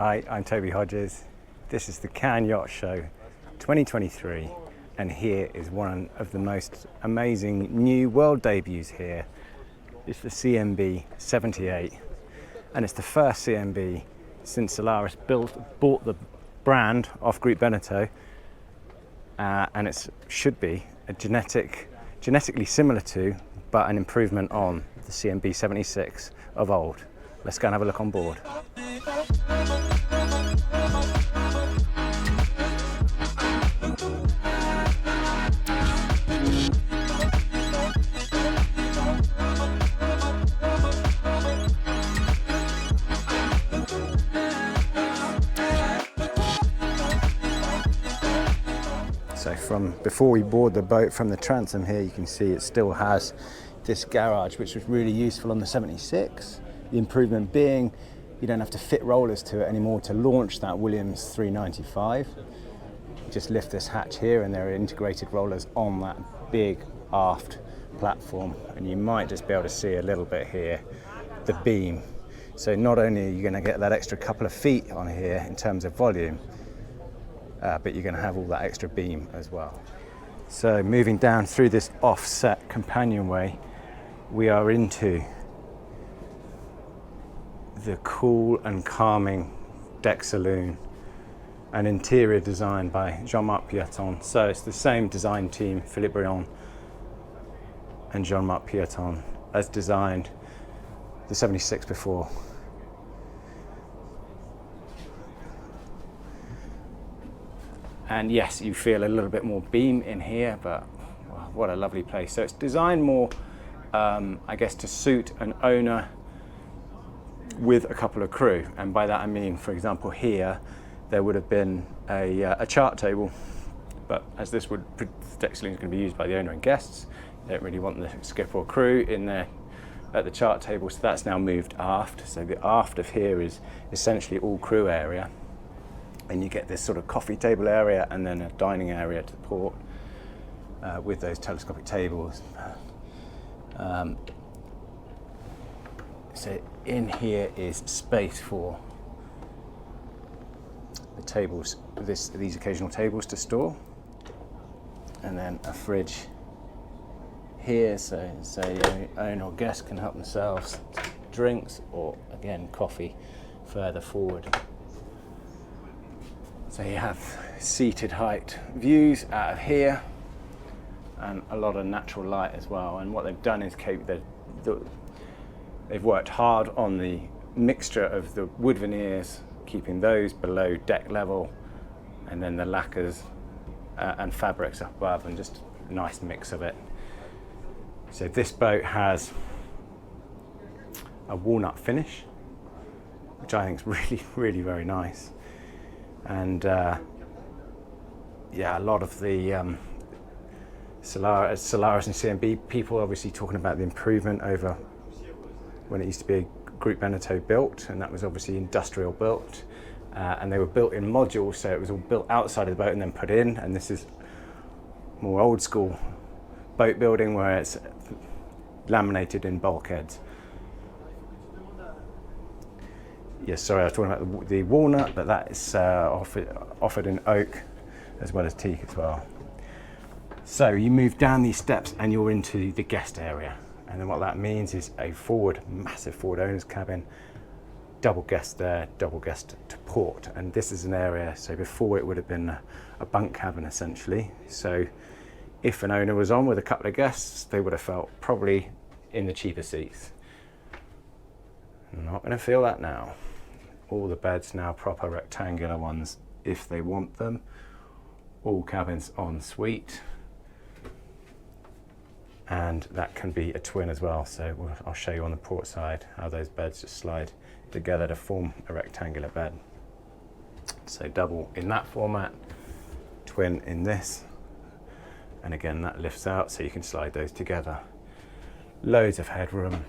Hi, I'm Toby Hodges. This is the Cannes Yacht Show 2023, and here is one of the most amazing new world debuts here. It's the CNB 78, and it's the first CNB since Solaris bought the brand off Group Beneteau, and it should be a genetically similar to, but an improvement on the CNB 76 of old. Let's go and have a look on board. So from before we board the boat from the transom here, you can see it still has this garage, which was really useful on the 76. The improvement being you don't have to fit rollers to it anymore to launch that Williams 395. You just lift this hatch here and there are integrated rollers on that big aft platform, and you might just be able to see a little bit here, the beam. So not only are you going to get that extra couple of feet on here in terms of volume, but you're going to have all that extra beam as well. So moving down through this offset companionway, we are into the cool and calming deck saloon, an interior design by Jean-Marc Piaton. So it's the same design team, Philippe Briand and Jean-Marc Piaton, as designed the 76 before. And yes, you feel a little bit more beam in here, but wow, what a lovely place. So it's designed more, I guess, to suit an owner with a couple of crew. And by that I mean, for example, here there would have been a chart table, but as this deck saloon is going to be used by the owner and guests, they don't really want the skipper or crew in there at the chart table, so that's now moved aft. So the aft of here is essentially all crew area, and you get this sort of coffee table area and then a dining area to the port with those telescopic tables. So in here is space for the tables, these occasional tables to store, and then a fridge here, so say owner or guest can help themselves to drinks or again coffee further forward. So you have seated height views out of here and a lot of natural light as well. And what they've done is they've worked hard on the mixture of the wood veneers, keeping those below deck level, and then the lacquers and fabrics up above, and just a nice mix of it. So this boat has a walnut finish, which I think is really, really very nice. And yeah, a lot of the Solaris and CNB people obviously talking about the improvement over when it used to be a Group Beneteau built, and that was obviously industrial built, and they were built in modules, so it was all built outside of the boat and then put in. And this is more old school boat building where it's laminated in bulkheads. Yes, sorry, I was talking about the walnut, but that is offered in oak as well as teak as well. So you move down these steps and you're into the guest area. And then what that means is a massive forward owner's cabin, double guest there, double guest to port. And this is an area, so before it would have been a bunk cabin essentially. So if an owner was on with a couple of guests, they would have felt probably in the cheaper seats. I'm not going to feel that now. All the beds now proper rectangular ones if they want them. All cabins en suite. And that can be a twin as well. So I'll show you on the port side how those beds just slide together to form a rectangular bed. So double in that format, twin in this. And again, that lifts out so you can slide those together. Loads of headroom.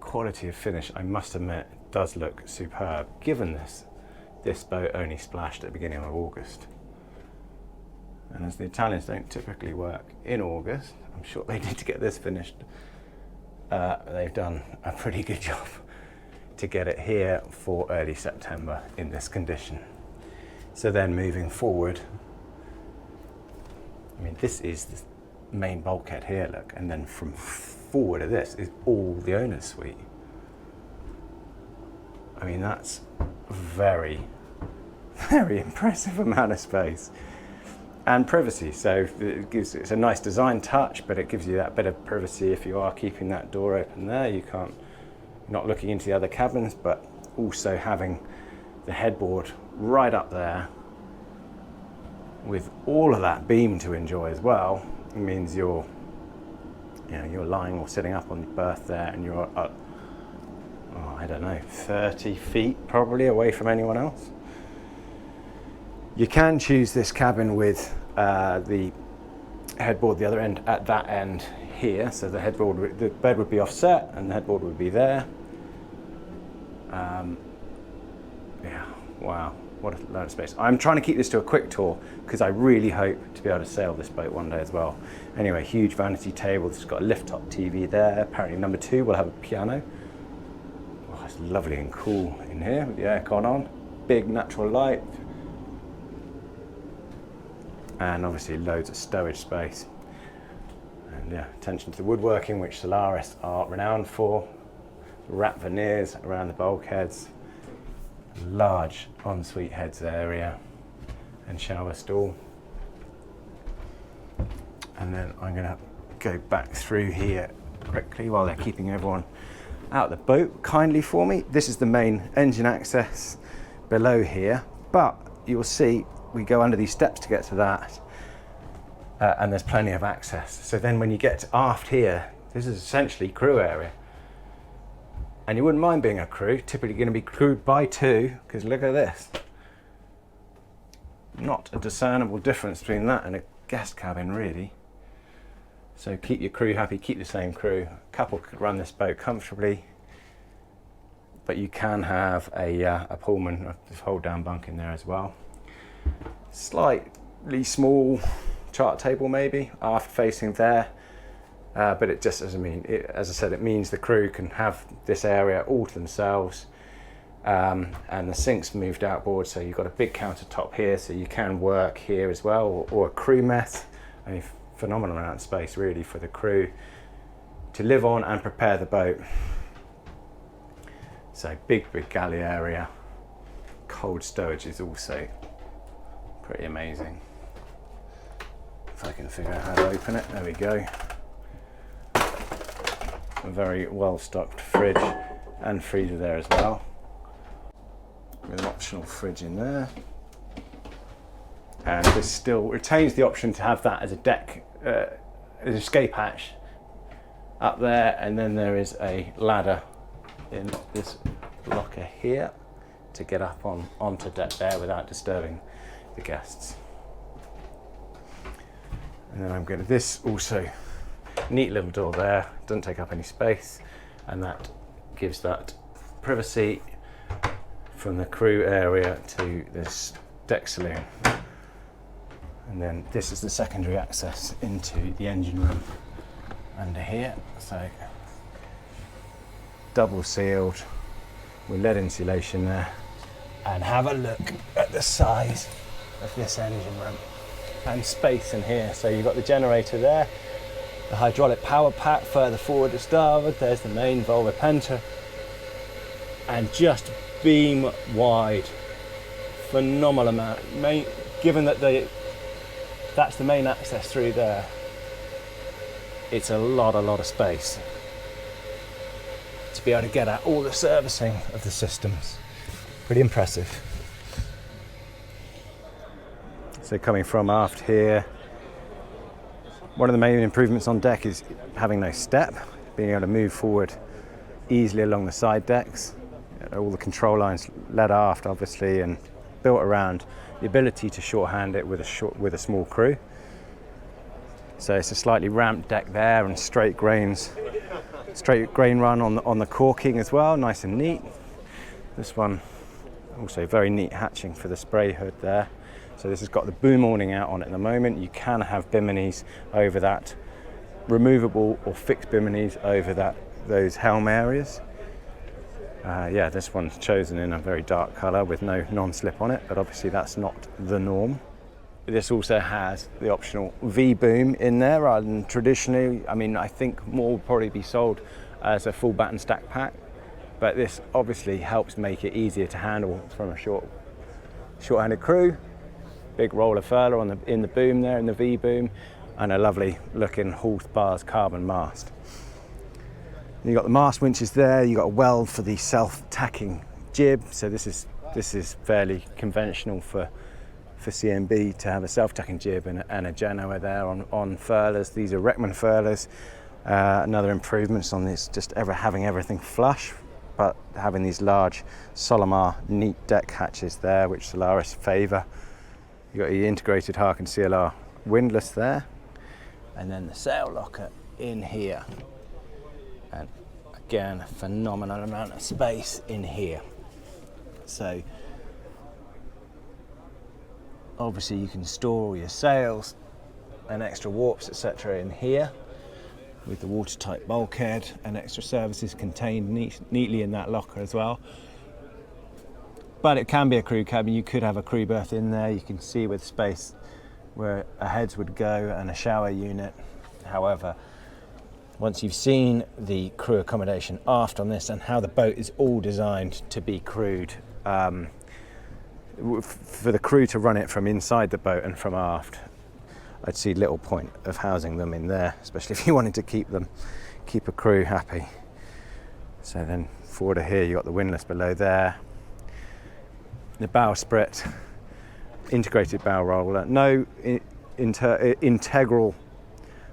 Quality of finish, I must admit, does look superb, given this boat only splashed at the beginning of August. And as the Italians don't typically work in August, I'm sure they need to get this finished. They've done a pretty good job to get it here for early September in this condition. So then moving forward, I mean, this is the main bulkhead here, look, and then from forward of this is all the owner's suite. I mean, that's very, very impressive amount of space and privacy. So it's a nice design touch, but it gives you that bit of privacy if you are keeping that door open there. You're not looking into the other cabins, but also having the headboard right up there with all of that beam to enjoy as well. It means you're lying or sitting up on the berth there, and you're I don't know, 30 feet probably away from anyone else. You can choose this cabin with the headboard the other end at that end here, so the bed would be offset and the headboard would be there. Yeah, wow, what a load of space. I'm trying to keep this to a quick tour because I really hope to be able to sail this boat one day as well. Anyway, huge vanity table. It's got a lift-top TV there. Apparently number 2 will have a piano. Oh, it's lovely and cool in here with the aircon on. Big natural light. And obviously loads of stowage space. And yeah, attention to the woodworking, which Solaris are renowned for. Wrap veneers around the bulkheads. Large ensuite heads area and shower stall. And then I'm going to go back through here quickly while they're keeping everyone out the boat kindly for me. This is the main engine access below here, but you'll see we go under these steps to get to that, and there's plenty of access. So then when you get to aft here, this is essentially crew area. And you wouldn't mind being a crew, typically going to be crewed by 2, because look at this. Not a discernible difference between that and a guest cabin, really. So keep your crew happy, keep the same crew. A couple could run this boat comfortably, but you can have a Pullman, a hold down bunk in there as well. Slightly small chart table maybe, aft facing there. But it just doesn't mean, as I said, it means the crew can have this area all to themselves, and the sink's moved outboard, so you've got a big countertop here, so you can work here as well, or a crew mess. I mean, phenomenal amount of space really for the crew to live on and prepare the boat. So big galley area. Cold stowage is also pretty amazing. If I can figure out how to open it, there we go. A very well stocked fridge and freezer there as well, with an optional fridge in there. And this still retains the option to have that as a deck, as an escape hatch up there, and then there is a ladder in this locker here to get up onto deck there without disturbing the guests. And then I'm going to this also. Neat little door there, doesn't take up any space, and that gives that privacy from the crew area to this deck saloon. And then this is the secondary access into the engine room under here. So double sealed with lead insulation there. And have a look at the size of this engine room and space in here. So you've got the generator there, the hydraulic power pack further forward to starboard, there's the main Volvo Penta, and just beam wide, phenomenal amount. Given that that's the main access through there, it's a lot of space to be able to get at all the servicing of the systems. Pretty impressive. So coming from aft here, one of the main improvements on deck is having no step, being able to move forward easily along the side decks. All the control lines led aft, obviously, and built around the ability to shorthand it with a small crew. So it's a slightly ramped deck there, and straight grain run on the caulking as well, nice and neat. This one also very neat hatching for the spray hood there. So this has got the boom awning out on it at the moment. You can have biminis over that, removable or fixed biminis over those helm areas. Yeah, this one's chosen in a very dark colour with no non-slip on it, but obviously that's not the norm. This also has the optional V-boom in there rather than traditionally. I mean, I think more will probably be sold as a full batten stack pack, but this obviously helps make it easier to handle from a short-handed crew. Big roller furler in the boom there, in the V-boom, and a lovely looking Hawth Bars carbon mast. You've got the mast winches there, you've got a weld for the self-tacking jib, so this is fairly conventional for CNB to have a self-tacking jib and a Genoa there on furlers. These are Reckman furlers. Another improvements on this, just having everything flush, but having these large Solomar neat deck hatches there, which Solaris favour. You've got your integrated Harken CLR windlass there, and then the sail locker in here. And again, a phenomenal amount of space in here. So obviously you can store all your sails and extra warps, etc. in here with the watertight bulkhead, and extra services contained neatly in that locker as well. But it can be a crew cabin. You could have a crew berth in there. You can see with space where a heads would go and a shower unit. However, once you've seen the crew accommodation aft on this and how the boat is all designed to be crewed, for the crew to run it from inside the boat and from aft, I'd see little point of housing them in there, especially if you wanted to keep a crew happy. So then forward of here, you've got the windlass below there, the bowsprit, integrated bow roller, no integral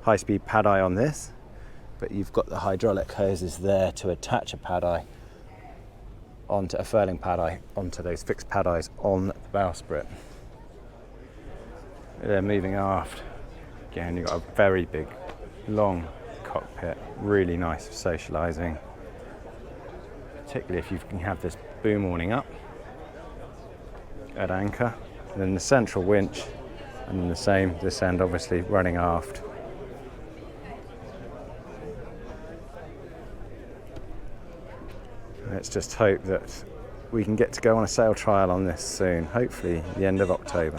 high-speed pad eye on this, but you've got the hydraulic hoses there to attach a pad eye onto a furling pad eye onto those fixed pad eyes on the bowsprit. They're moving aft. Again, you've got a very big, long cockpit, really nice for socialising, particularly if you can have this boom awning up at anchor, and then the central winch, and then the same this end obviously running aft. Let's just hope that we can get to go on a sail trial on this soon, hopefully the end of October.